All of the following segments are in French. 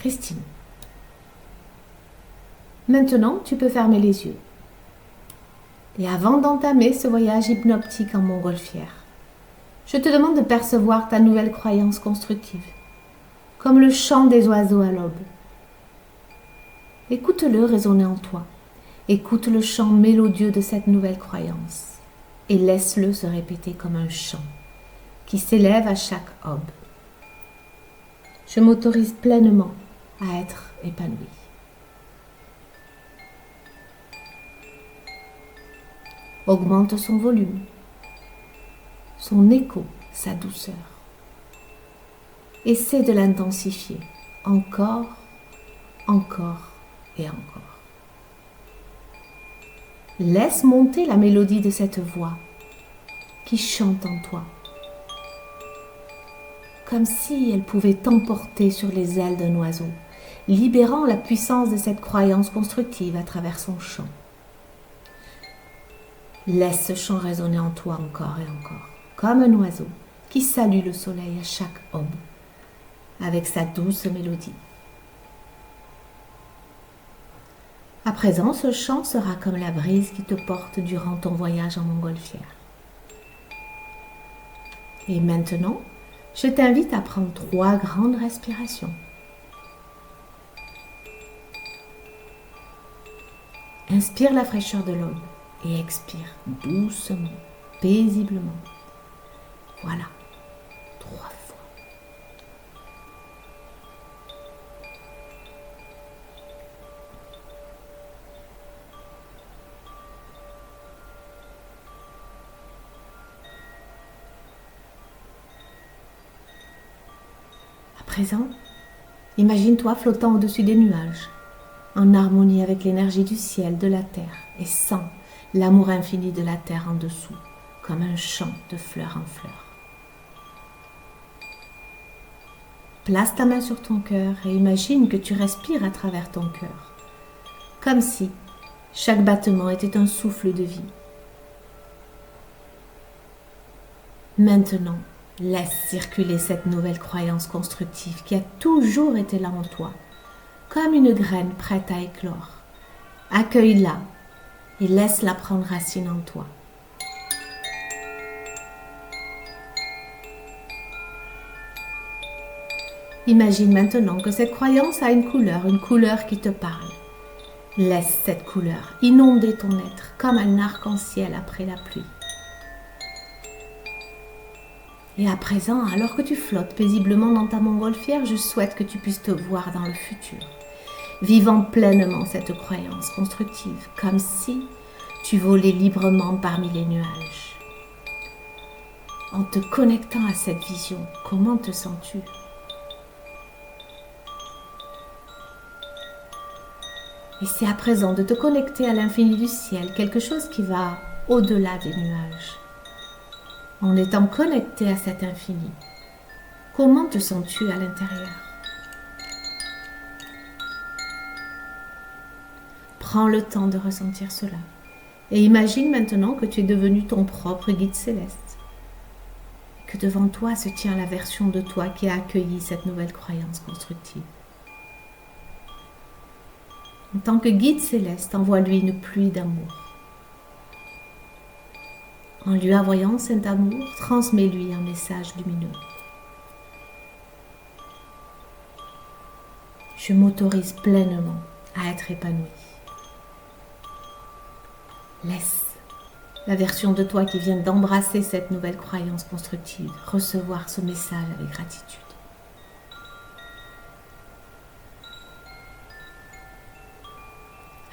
Christine. Maintenant, tu peux fermer les yeux. Et avant d'entamer ce voyage hypnotique en montgolfière, je te demande de percevoir ta nouvelle croyance constructive, comme le chant des oiseaux à l'aube. Écoute-le résonner en toi. Écoute le chant mélodieux de cette nouvelle croyance et laisse-le se répéter comme un chant qui s'élève à chaque aube. Je m'autorise pleinement à être épanouie. Augmente son volume, son écho, sa douceur. Essaie de l'intensifier encore, encore et encore. Laisse monter la mélodie de cette voix qui chante en toi, comme si elle pouvait t'emporter sur les ailes d'un oiseau, libérant la puissance de cette croyance constructive à travers son chant. Laisse ce chant résonner en toi encore et encore, comme un oiseau qui salue le soleil à chaque aube, avec sa douce mélodie. À présent, ce chant sera comme la brise qui te porte durant ton voyage en montgolfière. Et maintenant, je t'invite à prendre 3 grandes respirations. Inspire la fraîcheur de l'aube et expire doucement, paisiblement. Voilà, 3 fois. À présent, imagine-toi flottant au-dessus des nuages, en harmonie avec l'énergie du ciel, de la terre, et sens l'amour infini de la terre en dessous, comme un chant de fleur en fleur. Place ta main sur ton cœur et imagine que tu respires à travers ton cœur, comme si chaque battement était un souffle de vie. Maintenant, laisse circuler cette nouvelle croyance constructive qui a toujours été là en toi, comme une graine prête à éclore. Accueille-la et laisse-la prendre racine en toi. Imagine maintenant que cette croyance a une couleur qui te parle. Laisse cette couleur inonder ton être comme un arc-en-ciel après la pluie. Et à présent, alors que tu flottes paisiblement dans ta montgolfière, je souhaite que tu puisses te voir dans le futur, vivant pleinement cette croyance constructive, comme si tu volais librement parmi les nuages. En te connectant à cette vision, comment te sens-tu ? Essaie à présent de te connecter à l'infini du ciel, quelque chose qui va au-delà des nuages. En étant connecté à cet infini, comment te sens-tu à l'intérieur ? Prends le temps de ressentir cela et imagine maintenant que tu es devenu ton propre guide céleste, que devant toi se tient la version de toi qui a accueilli cette nouvelle croyance constructive. En tant que guide céleste, envoie-lui une pluie d'amour. En lui envoyant cet amour, transmets-lui un message lumineux. Je m'autorise pleinement à être épanouie. Laisse la version de toi qui vient d'embrasser cette nouvelle croyance constructive recevoir ce message avec gratitude.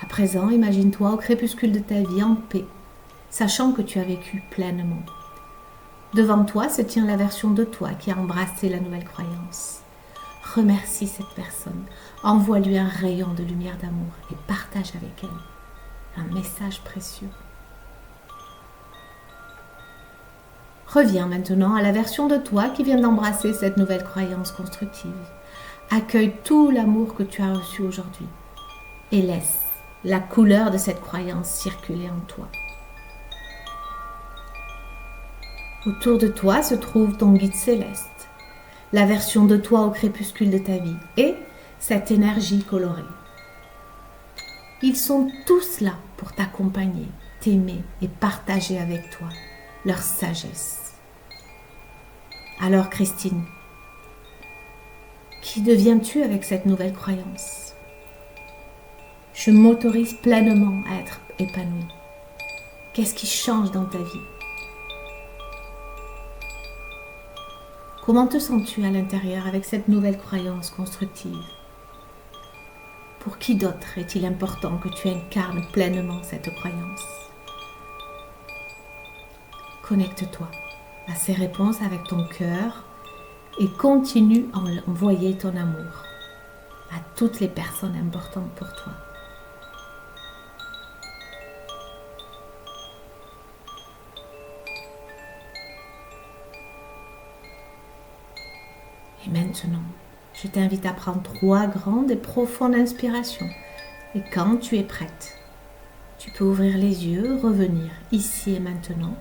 À présent, imagine-toi au crépuscule de ta vie en paix, sachant que tu as vécu pleinement. Devant toi se tient la version de toi qui a embrassé la nouvelle croyance. Remercie cette personne, envoie-lui un rayon de lumière d'amour et partage avec elle un message précieux. Reviens maintenant à la version de toi qui vient d'embrasser cette nouvelle croyance constructive. Accueille tout l'amour que tu as reçu aujourd'hui et laisse la couleur de cette croyance circuler en toi. Autour de toi se trouve ton guide céleste, la version de toi au crépuscule de ta vie et cette énergie colorée. Ils sont tous là pour t'accompagner, t'aimer et partager avec toi leur sagesse. Alors Christine, qui deviens-tu avec cette nouvelle croyance? Je m'autorise pleinement à être épanouie. Qu'est-ce qui change dans ta vie? Comment te sens-tu à l'intérieur avec cette nouvelle croyance constructive? Pour qui d'autre est-il important que tu incarnes pleinement cette croyance? Connecte-toi à ces réponses avec ton cœur et continue à envoyer ton amour à toutes les personnes importantes pour toi. Et maintenant, je t'invite à prendre 3 grandes et profondes inspirations. Et quand tu es prête, tu peux ouvrir les yeux, revenir ici et maintenant,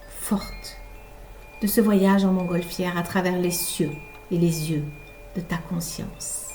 forte de ce voyage en montgolfière à travers les cieux et les yeux de ta conscience.